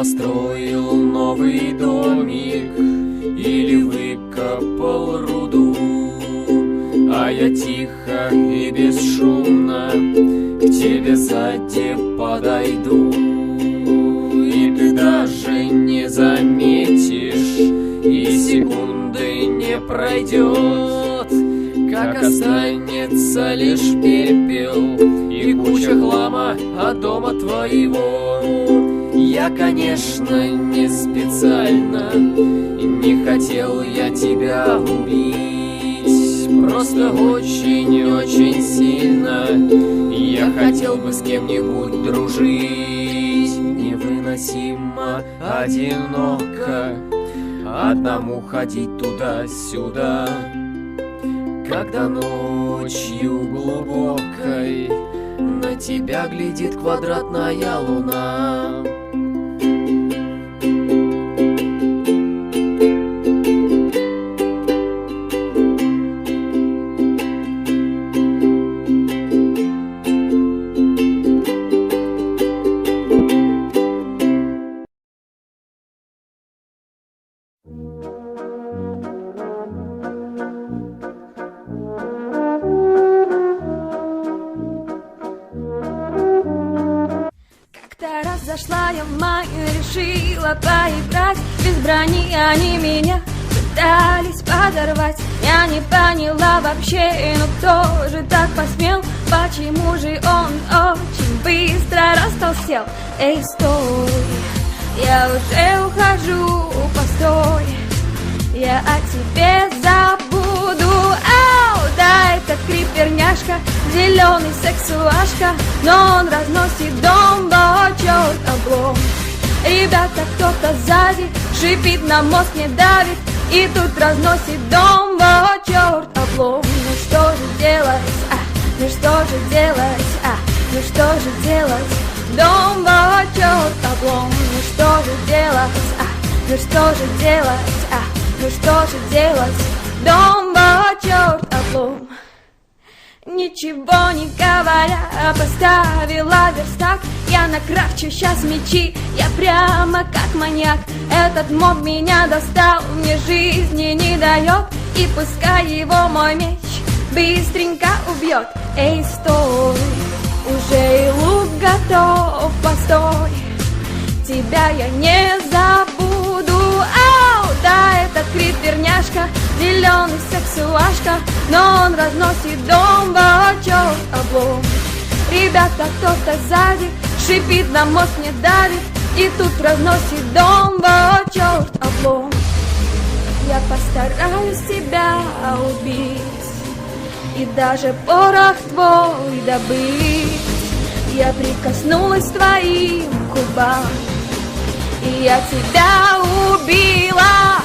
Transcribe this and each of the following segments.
построил новый домик или выкопал руду, а я тихо и бесшумно к тебе сзади подойду, и ты даже не заметишь, и секунды не пройдет, как останется лишь пепел и куча хлама от дома твоего. Я, конечно, не специально, не хотел я тебя убить, просто очень-очень сильно я хотел бы с кем-нибудь дружить. Невыносимо одиноко одному ходить туда-сюда, когда ночью глубокой на тебя глядит квадратная луна. Зашла я в мае, решила поиграть. Без брони они меня пытались подорвать. Я не поняла вообще, ну кто же так посмел? Почему же он очень быстро растолстел? Эй, стой, я уже ухожу, постой, я о тебе забуду. Ау, да, это криперняшка, зеленый сексуашка, но он разносит дом, бо черт облом. Ребята, кто-то сзади шипит, на мозг не давит, и тут разносит дом, бо черт облом. Ну что же делать, ну что же делать, ну что же делать, дом, бо черт облом. Ну что же делать, ну что же делать, ну что же делать, дом, бо черт облом. Ничего не говоря, поставила верстак. Я накрафчу сейчас мечи, я прямо как маньяк. Этот моб меня достал, мне жизни не дает, и пускай его мой меч быстренько убьет. Эй, стой, уже и лук готов, постой, тебя я не забуду. Ау, да, это криперняшка, зеленый сексуашка, но он разносит дом, бо черт облом. Ребята, кто-то сзади шипит, на мозг не давит, и тут разносит дом, бо черт облом. Я постараюсь тебя убить и даже порох твой добыть. Я прикоснулась к твоим губам, и я тебя убила.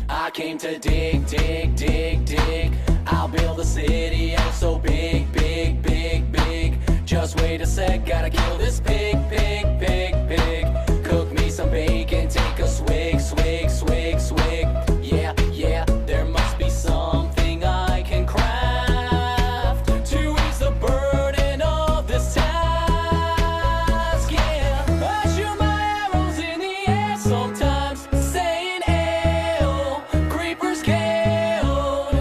I came to dig, dig, dig, dig. I'll build a city and it's so big, big, big, big. Just wait a sec, gotta kill this pig, pig, pig, pig. Cook me some bacon, take a swig, swig, swig, swig. Yeah, yeah, there must be something I can craft to ease the burden of this task. Yeah, I shoot my arrows in the air sometimes, saying creepers killed,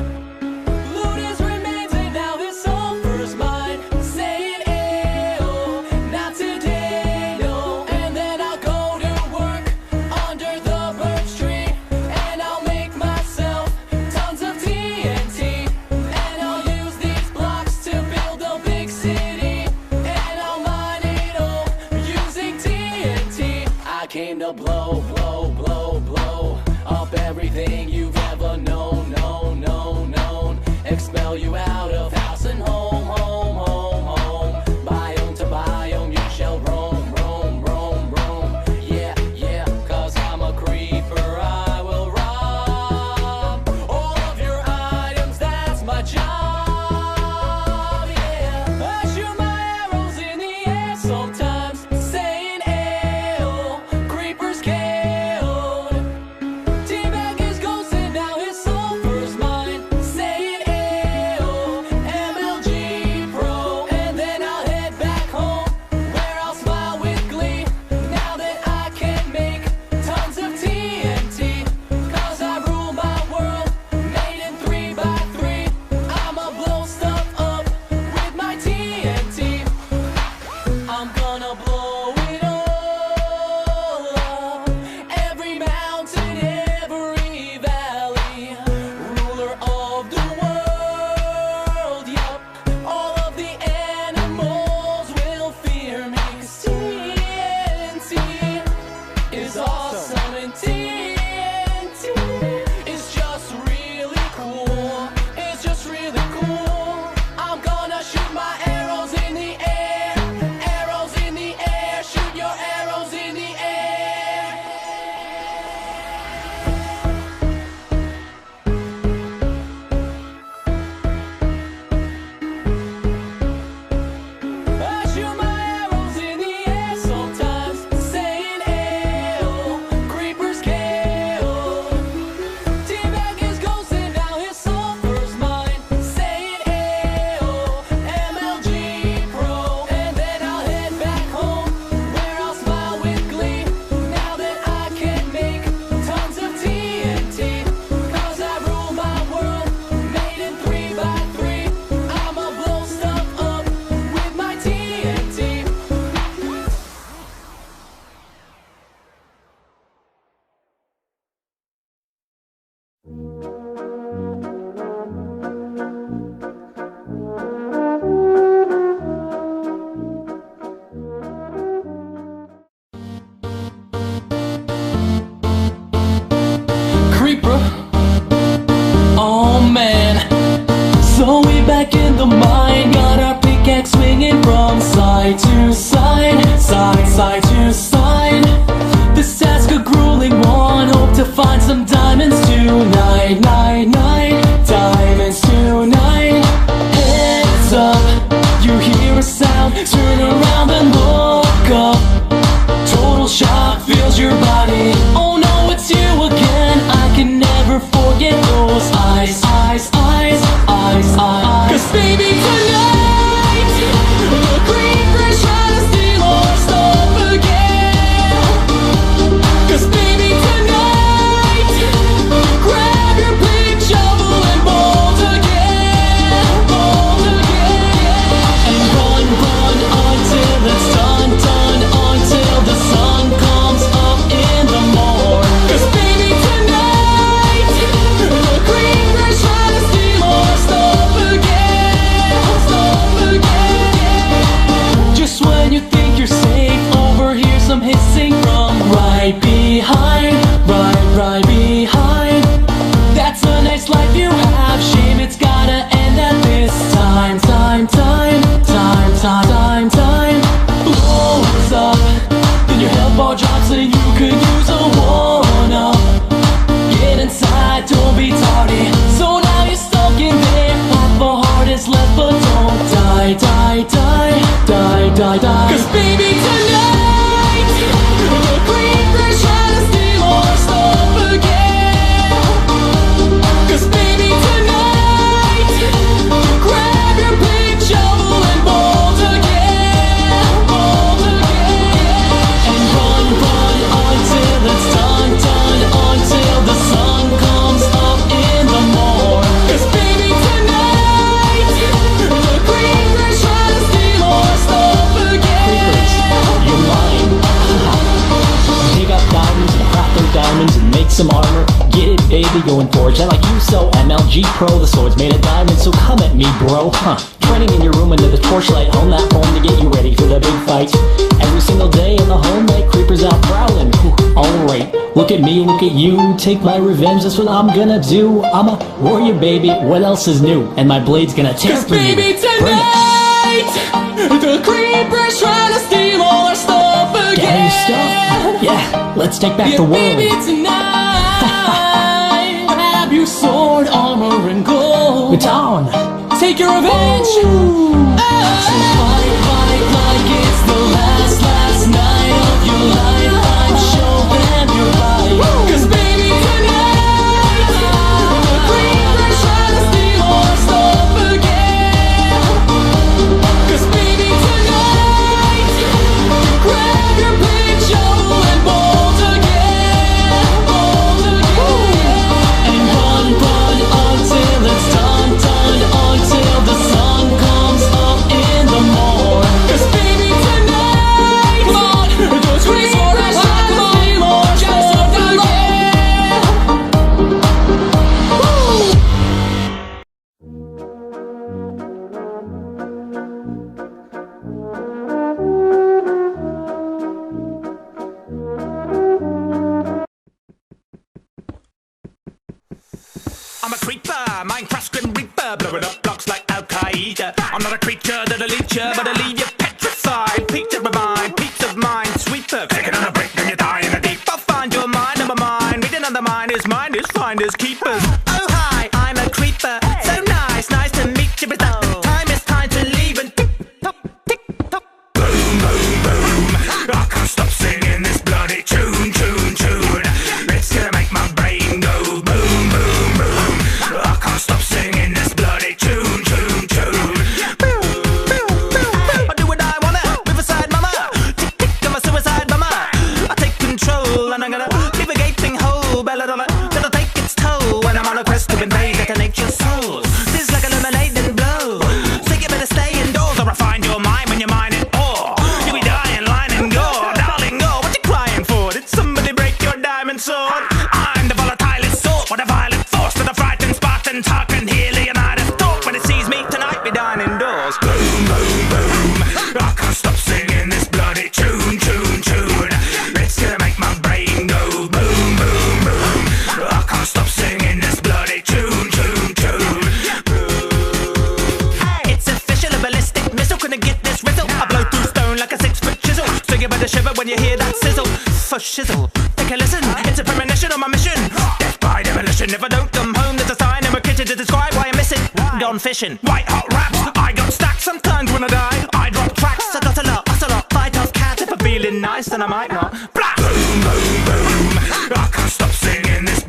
loot his remains, and now this sulfur's mine. Saying ew, not today, no. And then I'll go to work under the birch tree, and I'll make myself tons of TNT, and I'll use these blocks to build a big city, and I'll mine it all using TNT. I came to blow, blow, blow, blow up everything you've ever known, known, known, known. smell you out of house and home, home, home, home. Biome to biome you shall roam, roam, roam, roam. Yeah, yeah, cause I'm a creeper, I will rob all of your items, that's my job, yeah. I shoot my arrows in the air sometimes, saying ayo, creepers killed. Teabag is ghosting, now his sulfur's mine, saying ayo, MLG Pro. And then I'll head back home, where I'll smile with glee, now that I can make tons of TNT. Cause I rule my world, made in 3x3. I'ma blow stuff up with my TNT. I'm gonna blow it all up, every mountain, every valley. Ruler of the world, yup. All of the animals will fear me. 'Cause TNT is awesome, and TNT is just really cool. It's just really cool. I'm gonna shoot my arrows in the air, arrows in the air. Shoot your arrows in the air. I shoot my arrows in the air sometimes, saying ayo, creepers killed. Teabag is ghosting, now his sulfur's mine, saying ayo, MLG Pro. And then I'll head back home, where I'll smile with glee, now that I can make tons of TNT. Cause I rule my world, made in 3x3. I'ma blow stuff up with my TNT. Creeper, oh man. So we back in the mine, got our pickaxe swinging from side to side, side to side. This task a grueling one, hope to find some diamonds tonight, diamonds tonight. Heads up, you hear a sound, turn around and look up. Total shock fills your body. Oh no, it's you again. I can never forget those eyes, eyes, eyes, eyes, eyes. 'Cause baby tonight, the creepers try to steal our stuff again. baby, going forge. I like you so MLG Pro. The sword's made of diamond, so come at me, bro. Training in your room under the torchlight, home that home to get you ready for the big fight. Every single day in the home night, creepers out prowling. Alright, look at me, look at you. Take my revenge, that's what I'm gonna do. I'm a warrior, baby, what else is new? And my blade's gonna tear through you. Baby, tonight, the creeper's trying to steal all our stuff again. Get your stuff? Yeah, let's take back the world. Baby, tonight, have your sword, armor, and gold. It's on. Take your revenge. So fight, fight like it's the last night of your life. I'm sure that you're right. 'Cause baby, tonight, the creeper's trying to steal our stuff again. 'Cause baby, tonight, grab your big shovel and bolt again, and run until it's done, until the sun comes up in the morning. 'Cause baby, tonight, come on, the creeper's trying to steal our stuff again. I'm a creeper, Minecraft's grim reaper, blowing up blocks like Al Qaeda. I'm not a creature that'll leech you, but I'll leave you petrified. Peach of my mind, peace of mind, sweeper. Taking on a break, then you die in the deep. I'll find your mind, number mine. Read another mind is finders, keepers. Oh hi, I'm a creeper, so nice to meet you, but the time is time to leave and tick tock, boom, boom, boom. I can't stop singing this bloody tune. It's gonna make my brain go boom, boom, boom. I can't stop singing this bloody tune. I do what I wanna, Riverside mama. Tick tick, I'm a suicide bomber. I take control and I'm gonna leave a gaping hole. Belladonna, that'll take its toll when I'm on a quest to invade that nature's souls. This is like a lemonade and blow. So you better stay indoors or I'll find your mind when you're mine and all. You'll be dying, lying and gore, darling, go. What you crying for? Did somebody break your diamond sword? I'm the volatilest sort with a violent force to the frightened Spartans. Hearken hear Leonidas talk when it sees me tonight. Be dying indoors. Boom, boom, boom. I can't stop singing this bloody tune. It's gonna make my brain go boom, boom, boom. I can't stop singing this bloody tune. It's official, a ballistic missile. Couldn't get this rizzle. I blow through stone like a 6-foot chisel. So you better shiver when you hear that sizzle. For shizzle, take a listen. It's a premonition on my mission. Death by demolition. If I don't come home, there's a sign in my kitchen to describe why I'm missing. Gone fishing, white hot raps. I got stacks. Sometimes when I die, I drop tracks. I got a lot, fight off cat. If I'm feeling nice, then I might not. Blast! Boom, boom, boom. I can't stop singing this